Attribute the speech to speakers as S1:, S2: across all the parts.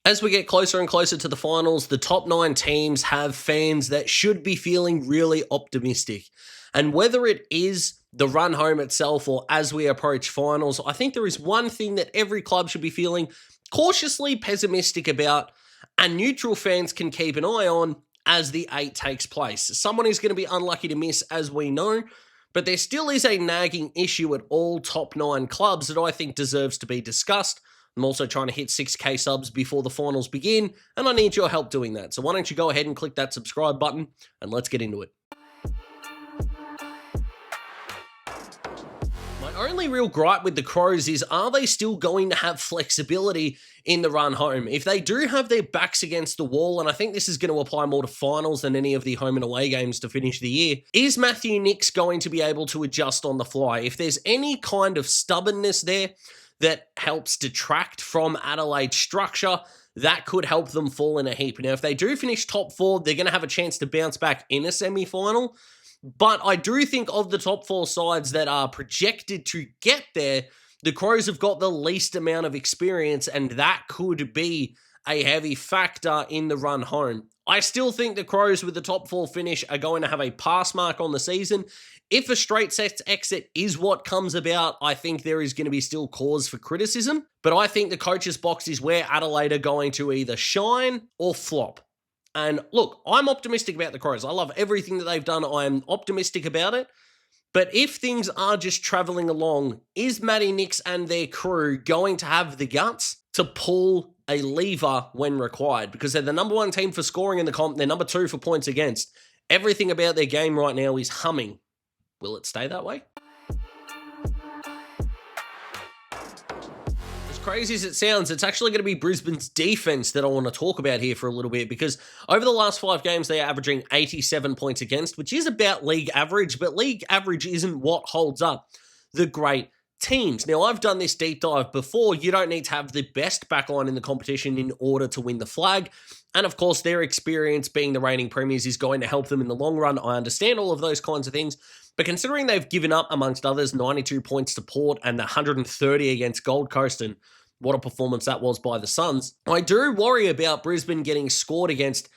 S1: As we get closer and closer to the finals, the top 9 teams have fans that should be feeling really optimistic. And whether it is the run home itself or as we approach finals, I think there is one thing that every club should be feeling cautiously pessimistic about, and neutral fans can keep an eye on as the 8 takes place. Someone is going to be unlucky to miss, as we know, but there still is a nagging issue at all top 9 clubs that I think deserves to be discussed. I'm also trying to hit 6K subs before the finals begin, and I need your help doing that. So why don't you go ahead and click that subscribe button, and let's get into it. My only real gripe with the Crows is, are they still going to have flexibility in the run home? If they do have their backs against the wall, and I think this is going to apply more to finals than any of the home and away games to finish the year, is Matthew Nicks going to be able to adjust on the fly? If there's any kind of stubbornness there that helps detract from Adelaide's structure, that could help them fall in a heap. Now, if they do finish top 4, they're going to have a chance to bounce back in a semi-final. But I do think of the top 4 sides that are projected to get there, the Crows have got the least amount of experience, and that could be a heavy factor in the run home. I still think the Crows with the top 4 finish are going to have a pass mark on the season. If a straight sets exit is what comes about, I think there is going to be still cause for criticism. But I think the coach's box is where Adelaide are going to either shine or flop. And look, I'm optimistic about the Crows. I love everything that they've done. I am optimistic about it. But if things are just travelling along, is Matty Nicks and their crew going to have the guts to pull a lever when required? Because they're the number 1 team for scoring in the comp. They're number 2 for points against. Everything about their game right now is humming. Will it stay that way? As crazy as it sounds, it's actually going to be Brisbane's defense that I want to talk about here for a little bit, because over the last 5 games, they are averaging 87 points against, which is about league average, but league average isn't what holds up the great teams. Now, I've done this deep dive before. You don't need to have the best backline in the competition in order to win the flag. And of course, their experience being the reigning premiers is going to help them in the long run. I understand all of those kinds of things. But considering they've given up, amongst others, 92 points to Port and the 130 against Gold Coast, and what a performance that was by the Suns, I do worry about Brisbane getting scored against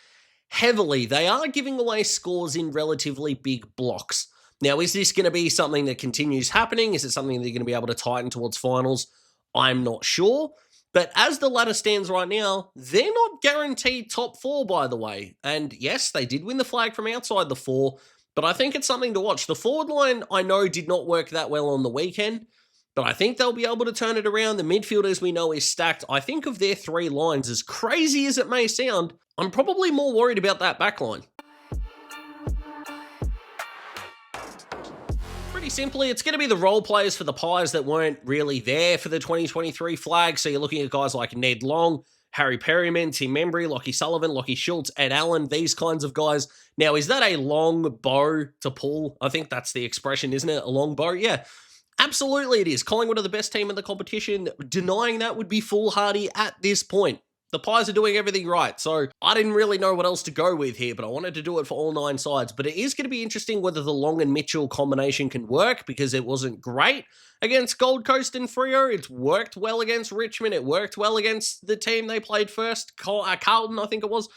S1: heavily. They are giving away scores in relatively big blocks. Now, is this going to be something that continues happening? Is it something they're going to be able to tighten towards finals? I'm not sure. But as the ladder stands right now, they're not guaranteed top 4, by the way. And yes, they did win the flag from outside the 4, but I think it's something to watch. The forward line, I know, did not work that well on the weekend, but I think they'll be able to turn it around. The midfield, as we know, is stacked. I think of their 3 lines, as crazy as it may sound, I'm probably more worried about that back line. Pretty simply, it's going to be the role players for the Pies that weren't really there for the 2023 flag. So you're looking at guys like Ned Long, Harry Perryman, Tim Membry, Lockie Sullivan, Lockie Schultz, Ed Allen, these kinds of guys. Now, is that a long bow to pull? I think that's the expression, isn't it? A long bow? Yeah, absolutely it is. Collingwood are the best team in the competition. Denying that would be foolhardy at this point. The Pies are doing everything right, so I didn't really know what else to go with here, but I wanted to do it for all 9 sides. But it is going to be interesting whether the Long and Mitchell combination can work, because it wasn't great against Gold Coast and Freo. It's worked well against Richmond. It worked well against the team they played first, Carlton, I think it was,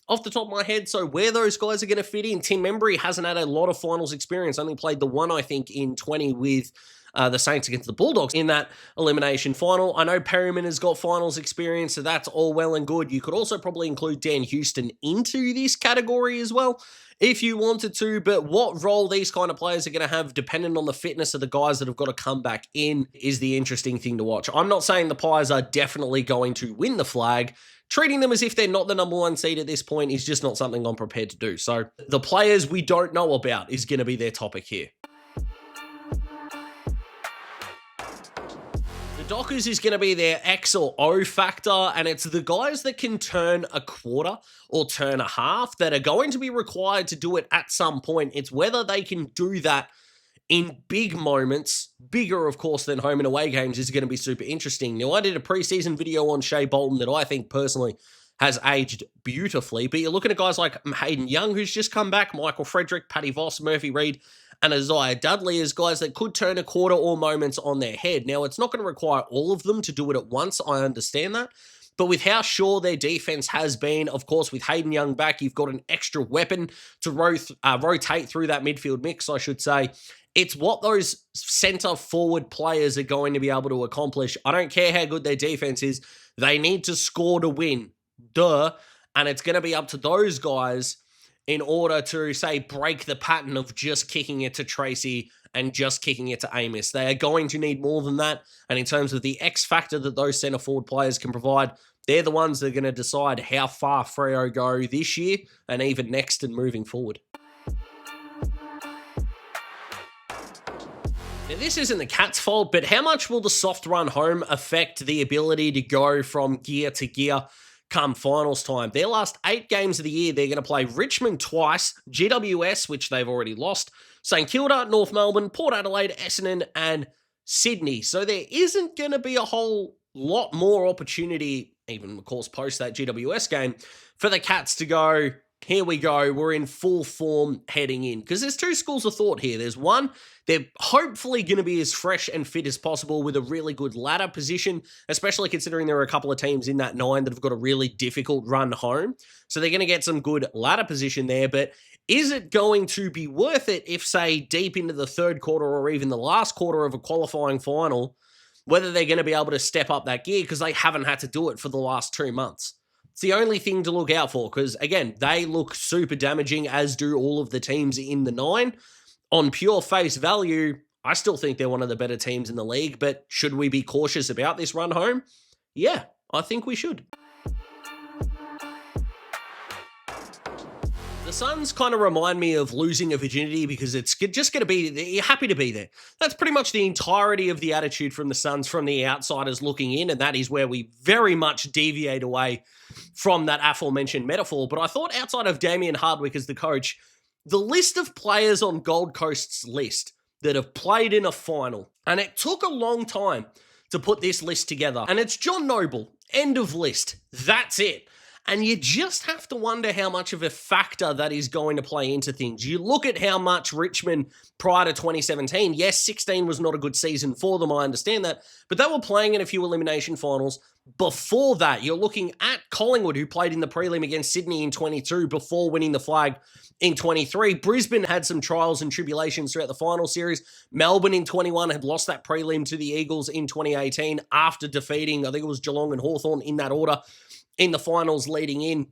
S1: off the top of my head. So where those guys are going to fit in, Tim Membry hasn't had a lot of finals experience, only played the one, I think, in 20 with the Saints against the Bulldogs in that elimination final. I know Perryman has got finals experience, so that's all well and good. You could also probably include Dan Houston into this category as well, if you wanted to, but what role these kind of players are going to have, depending on the fitness of the guys that have got to come back in, is the interesting thing to watch. I'm not saying the Pies are definitely going to win the flag. Treating them as if they're not the number 1 seed at this point is just not something I'm prepared to do. So the players we don't know about is going to be their topic here. Dockers is going to be their X or O factor, and it's the guys that can turn a quarter or turn a half that are going to be required to do it at some point. It's whether they can do that in big moments, bigger, of course, than home and away games, is going to be super interesting. Now, I did a preseason video on Shea Bolton that I think personally has aged beautifully, but you're looking at guys like Hayden Young, who's just come back, Michael Frederick, Paddy Voss, Murphy Reid, and Isaiah Dudley as guys that could turn a quarter or moments on their head. Now, it's not going to require all of them to do it at once. I understand that. But with how sure their defense has been, of course, with Hayden Young back, you've got an extra weapon to rotate through that midfield mix, I should say. It's what those center forward players are going to be able to accomplish. I don't care how good their defense is. They need to score to win. Duh. And it's going to be up to those guys in order to, say, break the pattern of just kicking it to Tracy and just kicking it to Amos. They are going to need more than that. And in terms of the X factor that those centre forward players can provide, they're the ones that are going to decide how far Freo go this year and even next and moving forward. Now, this isn't the Cats' fault, but how much will the soft run home affect the ability to go from gear to gear come finals time? Their last 8 games of the year, they're going to play Richmond twice, GWS, which they've already lost, St Kilda, North Melbourne, Port Adelaide, Essendon, and Sydney. So there isn't going to be a whole lot more opportunity, even of course post that GWS game, for the Cats to go, here we go, we're in full form heading in. Because there's 2 schools of thought here. There's one, they're hopefully going to be as fresh and fit as possible with a really good ladder position, especially considering there are a couple of teams in that 9 that have got a really difficult run home. So they're going to get some good ladder position there. But is it going to be worth it if, say, deep into the 3rd quarter or even the last quarter of a qualifying final, whether they're going to be able to step up that gear because they haven't had to do it for the last 2 months? It's the only thing to look out for because, again, they look super damaging, as do all of the teams in the 9. On pure face value, I still think they're one of the better teams in the league, but should we be cautious about this run home? Yeah, I think we should. The Suns kind of remind me of losing a virginity because it's just going to be, you're happy to be there. That's pretty much the entirety of the attitude from the Suns from the outsiders looking in, and that is where we very much deviate away from that aforementioned metaphor. But I thought outside of Damien Hardwick as the coach, the list of players on Gold Coast's list that have played in a final, and it took a long time to put this list together, and it's John Noble, end of list, that's it. And you just have to wonder how much of a factor that is going to play into things. You look at how much Richmond prior to 2017, yes, 16 was not a good season for them, I understand that, but they were playing in a few elimination finals. Before that, you're looking at Collingwood, who played in the prelim against Sydney in 22 before winning the flag in 23. Brisbane had some trials and tribulations throughout the final series. Melbourne in 21 had lost that prelim to the Eagles in 2018 after defeating, I think it was Geelong and Hawthorn in that order, in the finals leading in.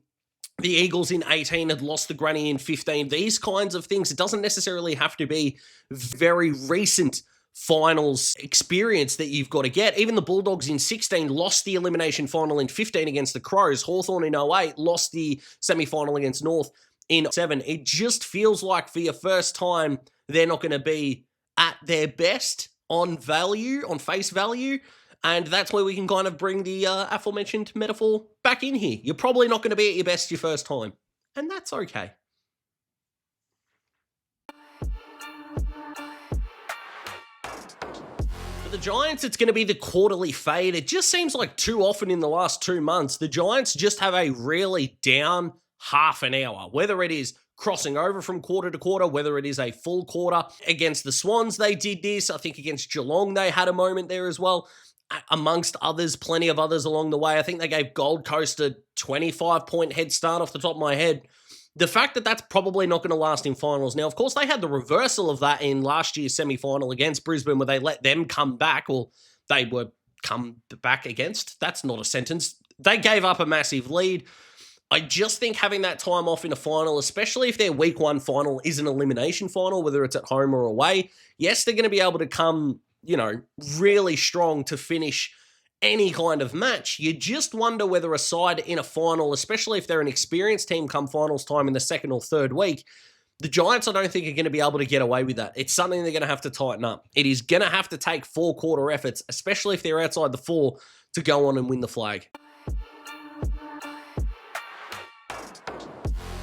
S1: The Eagles in 18 had lost the granny in 15. These kinds of things, it doesn't necessarily have to be very recent finals experience that you've got to get. Even the Bulldogs in 16 lost the elimination final in 15 against the Crows. Hawthorn in 08 lost the semi-final against North in 7. It just feels like for your first time, they're not going to be at their best on value, on face value. And that's where we can kind of bring the aforementioned metaphor back in here. You're probably not going to be at your best your first time. And that's okay. For the Giants, it's going to be the quarterly fade. It just seems like too often in the last 2 months, the Giants just have a really down half an hour. Whether it is crossing over from quarter to quarter, whether it is a full quarter. Against the Swans, they did this. I think against Geelong, they had a moment there as well. Amongst others, plenty of others along the way. I think they gave Gold Coast a 25-point head start off the top of my head. The fact that that's probably not going to last in finals. Now, of course, they had the reversal of that in last year's semi-final against Brisbane where they let them come back, or they were come back against. That's not a sentence. They gave up a massive lead. I just think having that time off in a final, especially if their week 1 final is an elimination final, whether it's at home or away, yes, they're going to be able to come, really strong to finish any kind of match. You just wonder whether a side in a final, especially if they're an experienced team come finals time in the 2nd or 3rd week, the Giants I don't think are going to be able to get away with that. It's something they're going to have to tighten up. It is going to have to take 4-quarter efforts, especially if they're outside the 4, to go on and win the flag.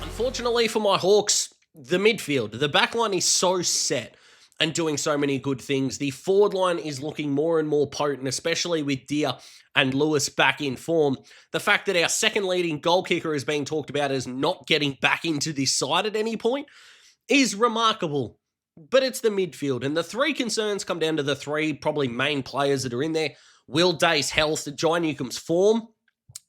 S1: Unfortunately for my Hawks, the midfield, the backline is so set and doing so many good things. The forward line is looking more and more potent, especially with Deer and Lewis back in form. The fact that our second leading goal kicker is being talked about as not getting back into this side at any point is remarkable. But it's the midfield, and the 3 concerns come down to the 3 probably main players that are in there. Will Day's health, Jai Newcomb's form,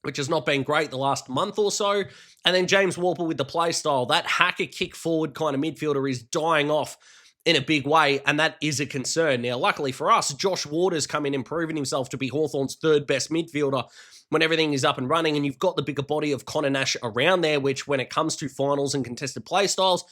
S1: which has not been great the last month or so. And then James Warper with the play style. That hacker kick forward kind of midfielder is dying off in a big way, and that is a concern. Now, luckily for us, Josh Ward's come in and proven himself to be Hawthorn's third best midfielder when everything is up and running, and you've got the bigger body of Connor Nash around there, which when it comes to finals and contested play styles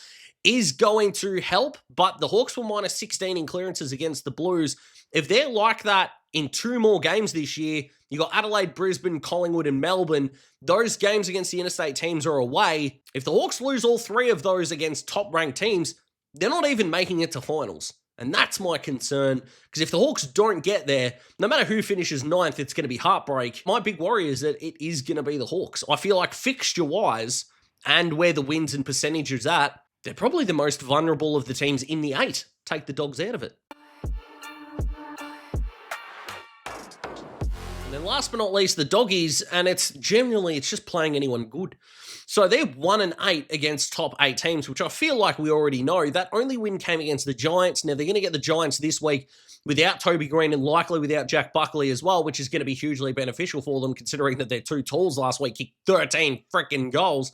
S1: is going to help. But the Hawks were minus 16 in clearances against the Blues. If they're like that in 2 more games this year, you got Adelaide, Brisbane, Collingwood, and Melbourne. Those games against the interstate teams are away. If the Hawks lose all 3 of those against top-ranked teams, they're not even making it to finals. And that's my concern, because if the Hawks don't get there, no matter who finishes 9th, it's going to be heartbreak. My big worry is that it is going to be the Hawks. I feel like fixture-wise, and where the wins and percentage is at, they're probably the most vulnerable of the teams in the 8. Take the Dogs out of it. And then last but not least, the Doggies, and it's just playing anyone good. So they're 1-8 against top 8 teams, which I feel like we already know. That only win came against the Giants. Now, they're going to get the Giants this week without Toby Green and likely without Jack Buckley as well, which is going to be hugely beneficial for them, considering that their 2 tools last week kicked 13 freaking goals.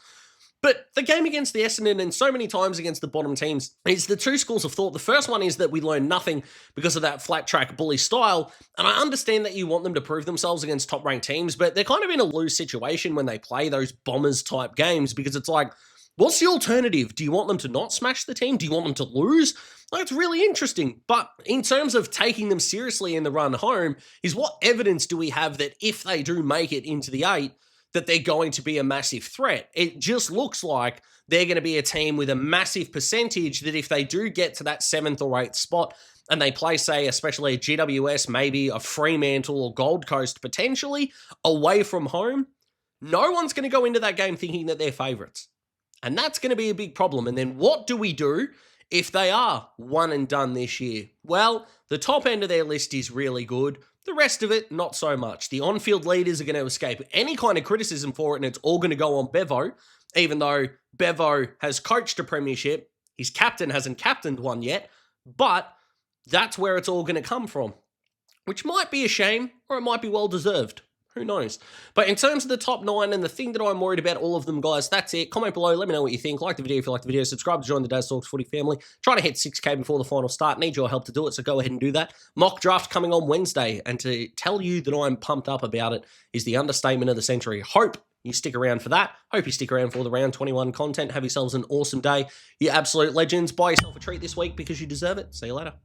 S1: But the game against the Essendon and so many times against the bottom teams is the 2 schools of thought. The first one is that we learn nothing because of that flat track bully style. And I understand that you want them to prove themselves against top ranked teams, but they're kind of in a lose situation when they play those Bombers type games, because it's like, what's the alternative? Do you want them to not smash the team? Do you want them to lose? Like, it's really interesting. But in terms of taking them seriously in the run home, is what evidence do we have that if they do make it into the 8, that they're going to be a massive threat? It just looks like they're going to be a team with a massive percentage that if they do get to that 7th or 8th spot and they play, say, especially a GWS, maybe a Fremantle or Gold Coast potentially away from home, no one's going to go into that game thinking that they're favourites. And that's going to be a big problem. And then what do we do if they are one and done this year? Well, the top end of their list is really good. The rest of it, not so much. The on-field leaders are going to escape any kind of criticism for it, and it's all going to go on Bevo, even though Bevo has coached a premiership. His captain hasn't captained one yet, but that's where it's all going to come from, which might be a shame, or it might be well-deserved. Who knows? But in terms of the top 9 and the thing that I'm worried about all of them, guys, that's it. Comment below. Let me know what you think. Like the video if you like the video. Subscribe to join the Daz Talks Footy family. Trying to hit 6K before the final start. Need your help to do it, so go ahead and do that. Mock draft coming on Wednesday. And to tell you that I'm pumped up about it is the understatement of the century. Hope you stick around for that. Hope you stick around for the round 21 content. Have yourselves an awesome day. You absolute legends. Buy yourself a treat this week because you deserve it. See you later.